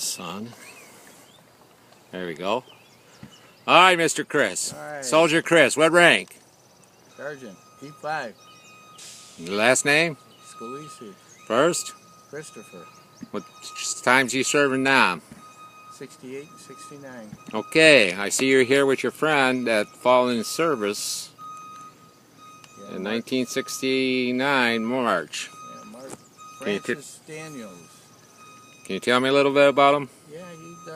son. There we go. All right, Mr. Chris. All right. Soldier Chris, what rank? Sergeant, E5, Last name? Scalisi, First? Christopher, What times you serving now? 68 and 69. Okay, I see you're here with your friend that fallen in service Yeah, in Mark, 1969, March. yeah, Mark Can you Francis Daniels. Can you tell me a little bit about him? Yeah, he's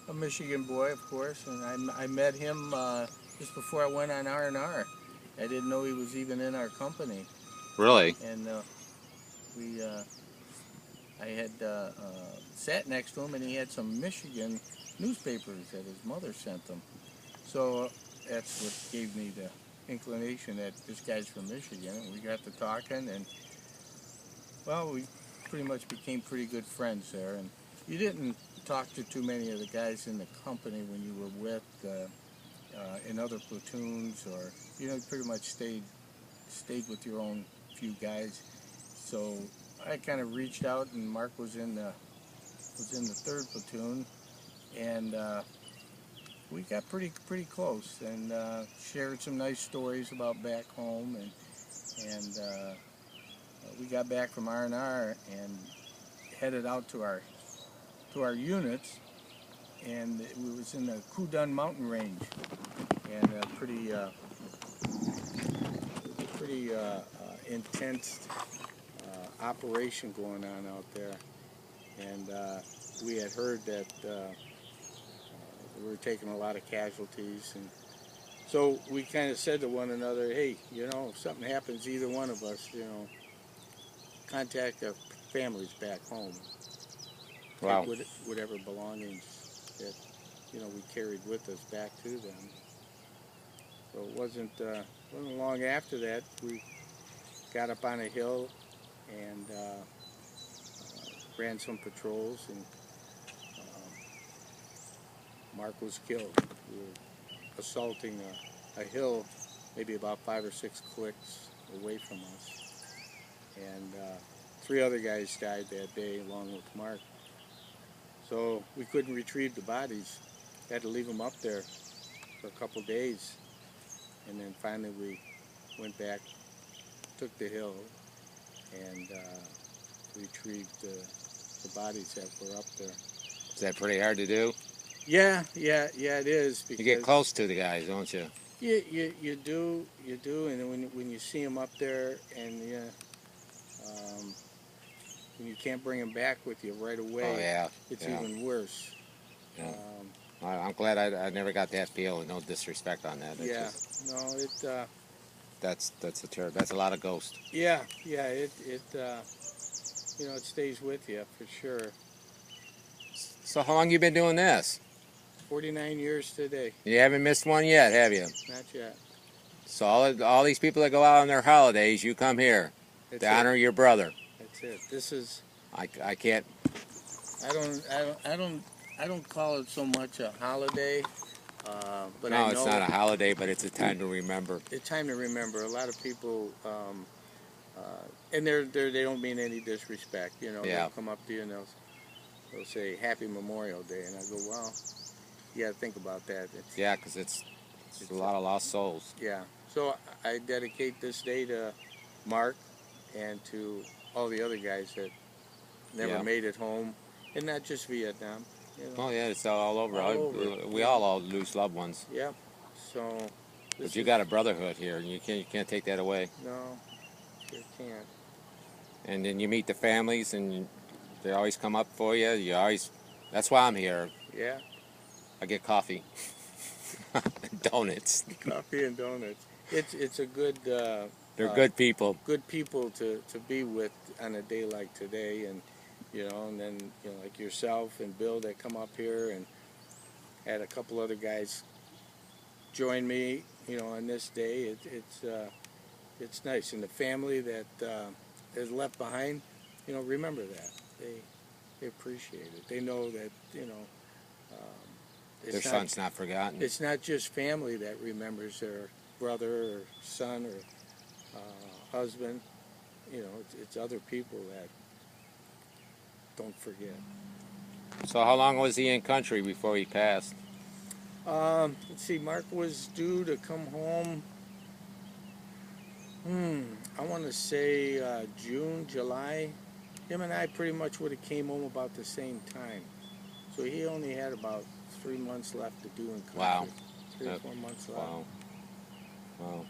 a Michigan boy, of course, and I met him just before I went on R&R. I didn't know he was even in our company, Really? and I had sat next to him, and he had some Michigan newspapers that his mother sent him. So that's what gave me the inclination that this guy's from Michigan. And we got to talking, and well, we pretty much became pretty good friends there. And you didn't talk to too many of the guys in the company when you were with in other platoons, or you pretty much stayed with your own few guys. So I kind of reached out, and Mark was in the 3rd platoon, and we got pretty close, and shared some nice stories about back home, and we got back from R&R and headed out to our units, and it was in the Kudun mountain range, and a pretty intense operation going on out there, and we had heard that we were taking a lot of casualties, and so we kind of said to one another, hey, if something happens to either one of us, contact our families back home. Wow. Take whatever belongings that we carried with us back to them. So it wasn't long after that we got up on a hill and ran some patrols, and Mark was killed. We were assaulting a hill maybe about 5 or 6 clicks away from us, and 3 other guys died that day along with Mark. So we couldn't retrieve the bodies. Had to leave them up there for a couple days, and then finally we went back, took the hill, and retrieved the bodies that were up there. Is that pretty hard to do? Yeah, it is. Because You get close to the guys, don't you? You do, and then when you see them up there, and when you can't bring them back with you right away, Oh, yeah. it's Yeah. even worse. Yeah. I'm glad I never got that feel. No disrespect on that. It's Yeah, just, no, that's a lot of ghost. yeah, it stays with you for sure. So how long you been doing this? 49 years today. You haven't missed one yet, have you? Not yet. So all these people that go out on their holidays, you come here That's to honor your brother. That's it. This is. I can't. I don't call it so much a holiday, but No, I know it's not a holiday, but it's a time to remember. it's time to remember. A lot of people, and they don't mean any disrespect. Yeah. They'll come up to you and they'll say Happy Memorial Day, and I go, well, you got to think about that. Yeah, because it's a lot of lost souls. Yeah. So I dedicate this day to Mark and to all the other guys that never made it home, and not just Vietnam. Oh yeah, it's all over. All over. We all lose loved ones. Yep. So. But you got a brotherhood here, and you can't take that away. No, sure can't. And then you meet the families, and they always come up for you. That's why I'm here. Yeah. I get coffee, donuts. Coffee and donuts. It's a good. They're good people. Good people to be with on a day like today, and and then like yourself and Bill that come up here, and had a couple other guys join me on this day. It's nice, and the family that is left behind, remember that they appreciate it. They know that Their son's not forgotten. It's not just family that remembers their brother or son or husband. It's other people that don't forget. So how long was he in country before he passed? Let's see, Mark was due to come home. I want to say June, July. Him and I pretty much would have came home about the same time. So he only had about 3 months left to do in country. Wow. 3 or 4 months left. Wow. Wow.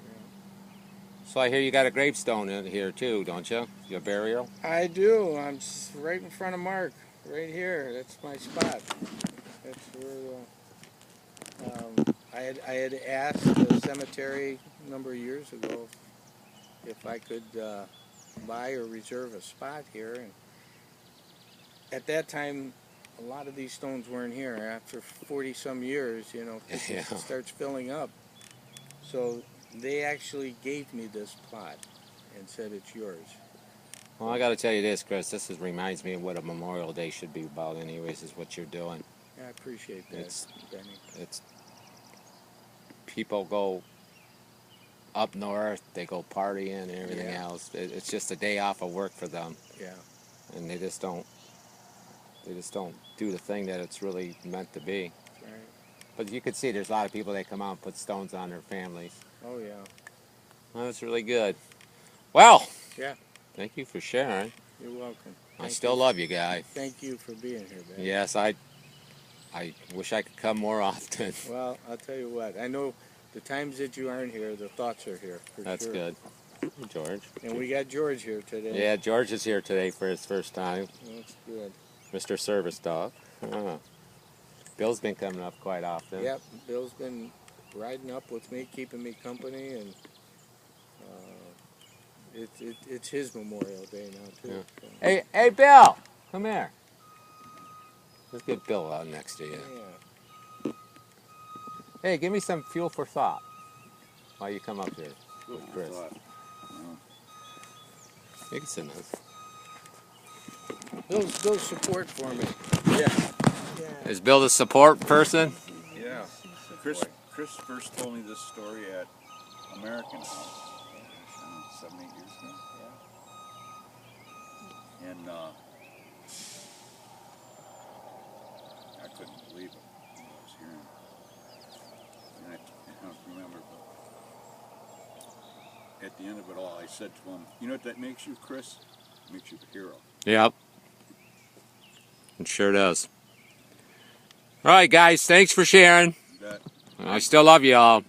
Yeah. So I hear you got a gravestone in here too, don't you? Your burial? I do. I'm right in front of Mark, right here. That's my spot. That's where I had asked the cemetery a number of years ago if I could buy or reserve a spot here. And at that time, a lot of these stones weren't here. After 40-some years, Yeah. it starts filling up. So they actually gave me this plot and said it's yours. Well, I got to tell you this, Chris. Reminds me of what a Memorial Day should be about, anyways. Is what you're doing. Yeah, I appreciate that, Benny. It's people go up north, they go partying and everything Yeah. else. It's just a day off of work for them, Yeah. and they just don't do the thing that it's really meant to be. Right. But you can see there's a lot of people that come out and put stones on their families. Oh, yeah. Well, that's really good. Well, Yeah. thank you for sharing. You're welcome. I still love you, guy. Thank you for being here, Benny. Yes, I wish I could come more often. Well, I'll tell you what. I know the times that you aren't here, the thoughts are here, for That's sure. good. George. And we got George here today. Yeah, George is here today for his first time. That's good. Mr. Service Dog. Bill's been coming up quite often. Yep, Bill's been riding up with me, keeping me company, and it's his Memorial Day now, too. Yeah. So. Hey, Bill! Come here. Let's get Bill out next to you. Yeah. Hey, give me some fuel for thought while you come up here with Chris. You can sit in this. Bill's support for me. Yeah. Is Bill the support person? Yeah. Chris first told me this story at American House, 7, 8 years ago. Yeah. And I couldn't believe it when I was hearing it. And I don't remember, but at the end of it all, I said to him, "You know what that makes you, Chris? It makes you a hero." Yep. It sure does. All right, guys. Thanks for sharing. That I still love you all.